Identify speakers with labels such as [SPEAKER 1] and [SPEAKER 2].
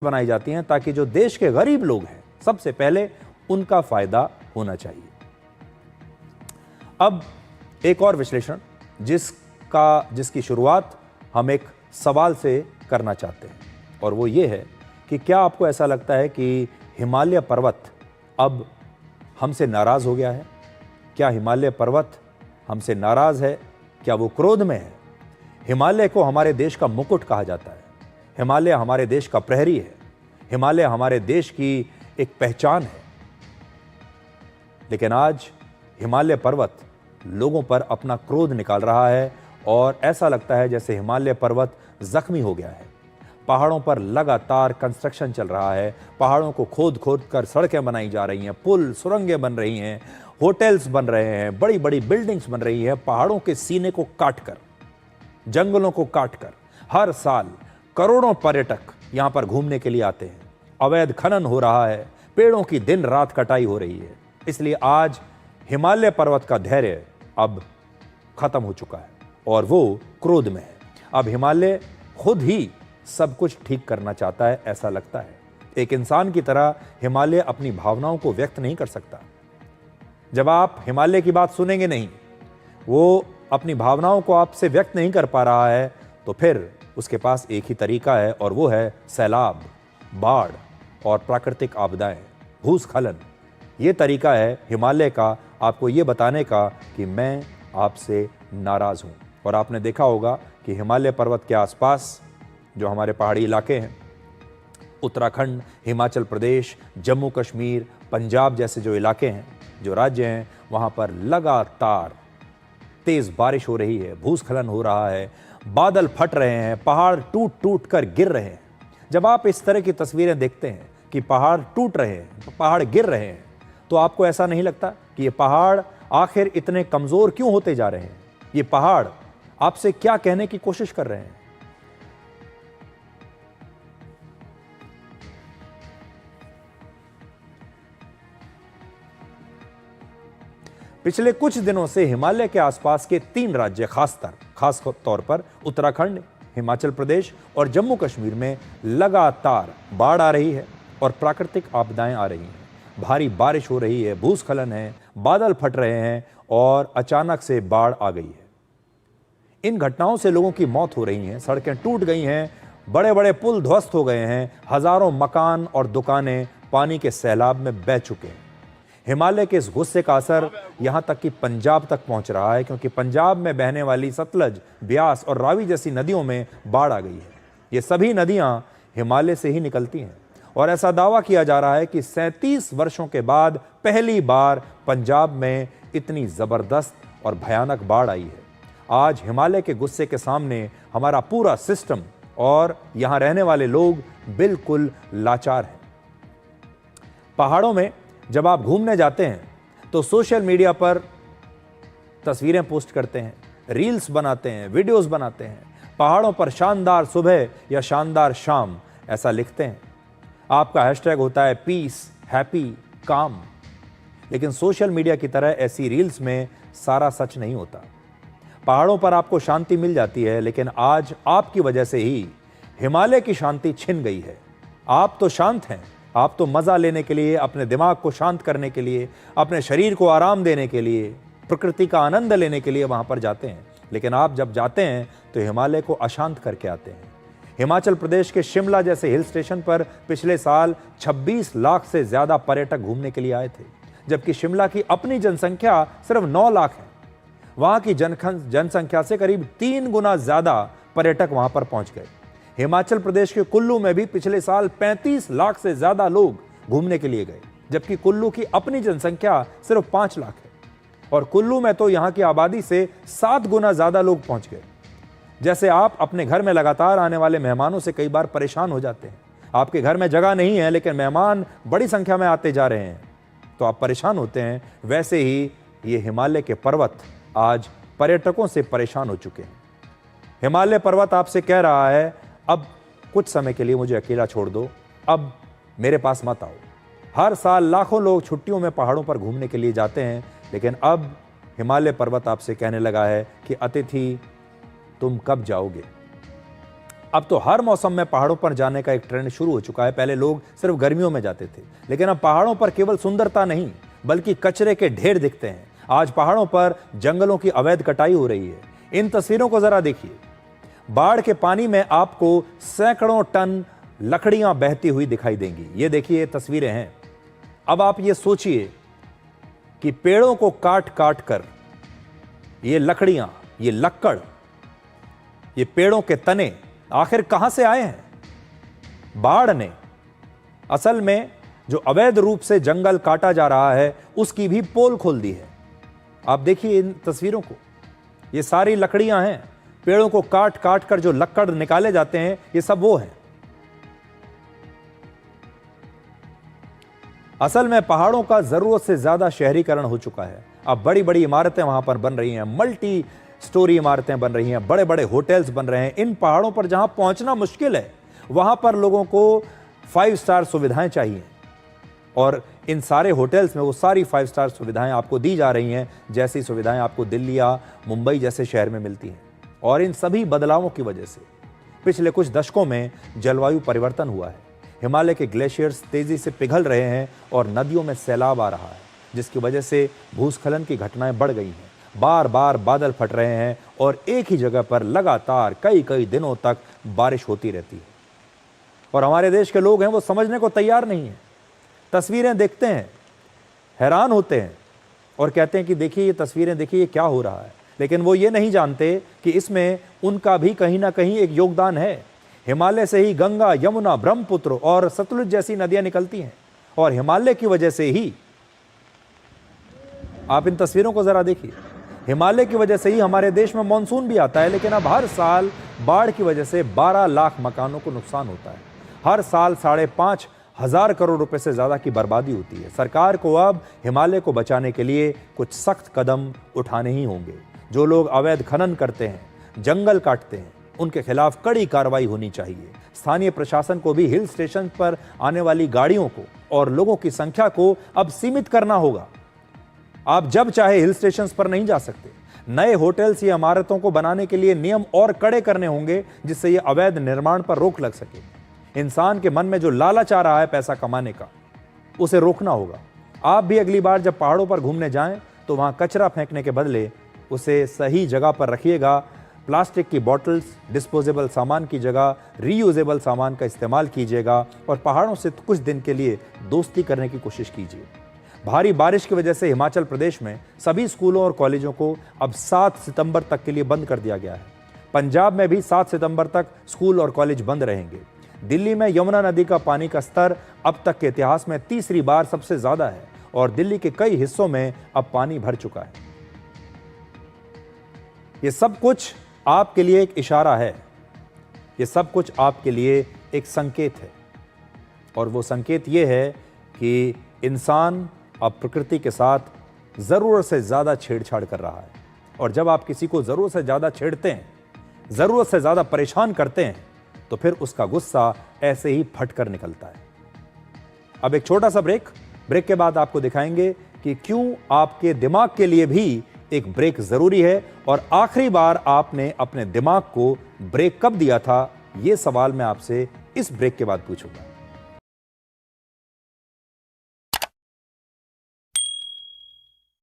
[SPEAKER 1] बनाई जाती हैं ताकि जो देश के गरीब लोग हैं सबसे पहले उनका फायदा होना चाहिए। अब एक और विश्लेषण जिसकी शुरुआत हम एक सवाल से करना चाहते हैं और वो ये है कि क्या आपको ऐसा लगता है कि हिमालय पर्वत अब हमसे नाराज हो गया है? क्या हिमालय पर्वत हमसे नाराज है? क्या वो क्रोध में है? हिमालय को हमारे देश का मुकुट कहा जाता है। हिमालय हमारे देश का प्रहरी है। हिमालय हमारे देश की एक पहचान है। लेकिन आज हिमालय पर्वत लोगों पर अपना क्रोध निकाल रहा है और ऐसा लगता है जैसे हिमालय पर्वत जख्मी हो गया है। पहाड़ों पर लगातार कंस्ट्रक्शन चल रहा है। पहाड़ों को खोद खोद कर सड़कें बनाई जा रही हैं, पुल सुरंगें बन रही हैं, होटल्स बन रहे हैं, बड़ी बड़ी बिल्डिंग्स बन रही है। पहाड़ों के सीने को काटकर, जंगलों को काटकर हर साल करोड़ों पर्यटक यहां पर घूमने के लिए आते हैं। अवैध खनन हो रहा है, पेड़ों की दिन रात कटाई हो रही है। इसलिए आज हिमालय पर्वत का धैर्य अब खत्म हो चुका है और वो क्रोध में है। अब हिमालय खुद ही सब कुछ ठीक करना चाहता है, ऐसा लगता है। एक इंसान की तरह हिमालय अपनी भावनाओं को व्यक्त नहीं कर सकता। जब आप हिमालय की बात सुनेंगे नहीं, वो अपनी भावनाओं को आपसे व्यक्त नहीं कर पा रहा है, तो फिर उसके पास एक ही तरीका है और वो है सैलाब, बाढ़ और प्राकृतिक आपदाएं, भूस्खलन। ये तरीका है हिमालय का आपको ये बताने का कि मैं आपसे नाराज हूं। और आपने देखा होगा कि हिमालय पर्वत के आसपास जो हमारे पहाड़ी इलाके हैं, उत्तराखंड, हिमाचल प्रदेश, जम्मू कश्मीर, पंजाब जैसे जो इलाके हैं, जो राज्य हैं, वहां पर लगातार तेज बारिश हो रही है, भूस्खलन हो रहा है, बादल फट रहे हैं, पहाड़ टूट टूट कर गिर रहे हैं। जब आप इस तरह की तस्वीरें देखते हैं कि पहाड़ टूट रहे हैं, पहाड़ गिर रहे हैं, तो आपको ऐसा नहीं लगता कि ये पहाड़ आखिर इतने कमजोर क्यों होते जा रहे हैं? ये पहाड़ आपसे क्या कहने की कोशिश कर रहे हैं? पिछले कुछ दिनों से हिमालय के आसपास के 3 राज्य खास तौर पर उत्तराखंड, हिमाचल प्रदेश और जम्मू कश्मीर में लगातार बाढ़ आ रही है और प्राकृतिक आपदाएं आ रही हैं। भारी बारिश हो रही है, भूस्खलन है, बादल फट रहे हैं और अचानक से बाढ़ आ गई है। इन घटनाओं से लोगों की मौत हो रही है, सड़कें टूट गई हैं, बड़े बड़े पुल ध्वस्त हो गए हैं, हजारों मकान और दुकानें पानी के सैलाब में बह चुके हैं। हिमालय के इस गुस्से का असर यहां तक कि पंजाब तक पहुंच रहा है, क्योंकि पंजाब में बहने वाली सतलज, ब्यास और रावी जैसी नदियों में बाढ़ आ गई है। ये सभी नदियां हिमालय से ही निकलती हैं और ऐसा दावा किया जा रहा है कि 37 वर्षों के बाद पहली बार पंजाब में इतनी जबरदस्त और भयानक बाढ़ आई है। आज हिमालय के गुस्से के सामने हमारा पूरा सिस्टम और यहां रहने वाले लोग बिल्कुल लाचार हैं। पहाड़ों में जब आप घूमने जाते हैं तो सोशल मीडिया पर तस्वीरें पोस्ट करते हैं, रील्स बनाते हैं, वीडियोस बनाते हैं, पहाड़ों पर शानदार सुबह या शानदार शाम ऐसा लिखते हैं। आपका हैशटैग होता है पीस, हैप्पी, काम। लेकिन सोशल मीडिया की तरह ऐसी रील्स में सारा सच नहीं होता। पहाड़ों पर आपको शांति मिल जाती है, लेकिन आज आपकी वजह से ही हिमालय की शांति छिन गई है। आप तो शांत हैं, आप तो मजा लेने के लिए, अपने दिमाग को शांत करने के लिए, अपने शरीर को आराम देने के लिए, प्रकृति का आनंद लेने के लिए वहां पर जाते हैं। लेकिन आप जब जाते हैं तो हिमालय को अशांत करके आते हैं। हिमाचल प्रदेश के शिमला जैसे हिल स्टेशन पर पिछले साल 26 लाख से ज्यादा पर्यटक घूमने के लिए आए थे, जबकि शिमला की अपनी जनसंख्या सिर्फ 9 लाख है। वहां की जनसंख्या से करीब 3 गुना ज्यादा पर्यटक वहां पर पहुंच गए। हिमाचल प्रदेश के कुल्लू में भी पिछले साल 35 लाख से ज्यादा लोग घूमने के लिए गए, जबकि कुल्लू की अपनी जनसंख्या सिर्फ 5 लाख है और कुल्लू में तो यहां की आबादी से 7 गुना ज्यादा लोग पहुंच गए। जैसे आप अपने घर में लगातार आने वाले मेहमानों से कई बार परेशान हो जाते हैं। आपके घर में जगह नहीं है लेकिन मेहमान बड़ी संख्या में आते जा रहे हैं, तो आप परेशान होते हैं। वैसे ही ये हिमालय के पर्वत आज पर्यटकों से परेशान हो चुके हैं। हिमालय पर्वत आपसे कह रहा है, अब कुछ समय के लिए मुझे अकेला छोड़ दो, अब मेरे पास मत आओ। हर साल लाखों लोग छुट्टियों में पहाड़ों पर घूमने के लिए जाते हैं, लेकिन अब हिमालय पर्वत आपसे कहने लगा है कि अतिथि तुम कब जाओगे। अब तो हर मौसम में पहाड़ों पर जाने का एक ट्रेंड शुरू हो चुका है। पहले लोग सिर्फ गर्मियों में जाते थे, लेकिन अब पहाड़ों पर केवल सुंदरता नहीं बल्कि कचरे के ढेर दिखते हैं। आज पहाड़ों पर जंगलों की अवैध कटाई हो रही है। इन तस्वीरों को जरा देखिए। बाढ़ के पानी में आपको सैकड़ों टन लकड़ियां बहती हुई दिखाई देंगी। ये देखिए, तस्वीरें हैं। अब आप ये सोचिए कि पेड़ों को काट काट कर ये लकड़ियां, ये लक्कड़, ये पेड़ों के तने आखिर कहां से आए हैं? बाढ़ ने असल में जो अवैध रूप से जंगल काटा जा रहा है उसकी भी पोल खोल दी है। आप देखिए इन तस्वीरों को, ये सारी लकड़ियां हैं। पेड़ों को काट काट कर जो लक्कड़ निकाले जाते हैं, ये सब वो हैं। असल में पहाड़ों का जरूरत से ज्यादा शहरीकरण हो चुका है। अब बड़ी बड़ी इमारतें वहां पर बन रही हैं, मल्टी स्टोरी इमारतें बन रही हैं, बड़े बड़े होटल्स बन रहे हैं। इन पहाड़ों पर जहां पहुंचना मुश्किल है, वहां पर लोगों को 5 स्टार सुविधाएं चाहिए, और इन सारे होटल्स में वो सारी 5 स्टार सुविधाएं आपको दी जा रही हैं, जैसी सुविधाएं आपको दिल्ली या मुंबई जैसे शहर में मिलती हैं। और इन सभी बदलावों की वजह से पिछले कुछ दशकों में जलवायु परिवर्तन हुआ है। हिमालय के ग्लेशियर्स तेजी से पिघल रहे हैं और नदियों में सैलाब आ रहा है, जिसकी वजह से भूस्खलन की घटनाएं बढ़ गई हैं। बार बार बादल फट रहे हैं और एक ही जगह पर लगातार कई कई दिनों तक बारिश होती रहती है। और हमारे देश के लोग हैं, वो समझने को तैयार नहीं है। तस्वीरें देखते हैं, हैरान होते हैं और कहते हैं कि देखिए ये तस्वीरें, देखिए ये क्या हो रहा है। लेकिन वो ये नहीं जानते कि इसमें उनका भी कहीं ना कहीं एक योगदान है। हिमालय से ही गंगा, यमुना, ब्रह्मपुत्र और सतलुज जैसी नदियां निकलती हैं, और हिमालय की वजह से ही, आप इन तस्वीरों को जरा देखिए, हिमालय की वजह से ही हमारे देश में मानसून भी आता है। लेकिन अब हर साल बाढ़ की वजह से 12 लाख मकानों को नुकसान होता है। हर साल 5,500 करोड़ रुपए से ज्यादा की बर्बादी होती है। सरकार को अब हिमालय को बचाने के लिए कुछ सख्त कदम उठाने ही होंगे। जो लोग अवैध खनन करते हैं, जंगल काटते हैं, उनके खिलाफ कड़ी कार्रवाई होनी चाहिए। स्थानीय प्रशासन को भी हिल स्टेशन पर आने वाली गाड़ियों को और लोगों की संख्या को अब सीमित करना होगा। आप जब चाहे हिल स्टेशन पर नहीं जा सकते। नए होटल्स या इमारतों को बनाने के लिए नियम और कड़े करने होंगे, जिससे यह अवैध निर्माण पर रोक लग सके। इंसान के मन में जो लालच आ रहा है पैसा कमाने का, उसे रोकना होगा। आप भी अगली बार जब पहाड़ों पर घूमने जाएं तो वहां कचरा फेंकने के बदले उसे सही जगह पर रखिएगा। प्लास्टिक की बॉटल्स, डिस्पोजेबल सामान की जगह रीयूजेबल सामान का इस्तेमाल कीजिएगा और पहाड़ों से कुछ दिन के लिए दोस्ती करने की कोशिश कीजिए। भारी बारिश की वजह से हिमाचल प्रदेश में सभी स्कूलों और कॉलेजों को अब 7 सितंबर तक के लिए बंद कर दिया गया है। पंजाब में भी 7 सितंबर तक स्कूल और कॉलेज बंद रहेंगे। दिल्ली में यमुना नदी का पानी का स्तर अब तक के इतिहास में तीसरी बार सबसे ज्यादा है और दिल्ली के कई हिस्सों में अब पानी भर चुका है। ये सब कुछ आपके लिए एक इशारा है, ये सब कुछ आपके लिए एक संकेत है, और वो संकेत ये है कि इंसान अब प्रकृति के साथ ज़रूरत से ज़्यादा छेड़छाड़ कर रहा है। और जब आप किसी को ज़रूरत से ज़्यादा छेड़ते हैं, ज़रूरत से ज़्यादा परेशान करते हैं, तो फिर उसका गुस्सा ऐसे ही फट कर निकलता है। अब एक छोटा सा ब्रेक के बाद आपको दिखाएंगे कि क्यों आपके दिमाग के लिए भी एक ब्रेक ज़रूरी है, और आखिरी बार आपने अपने दिमाग को ब्रेक कब दिया था, ये सवाल मैं आपसे इस ब्रेक के बाद पूछूंगा।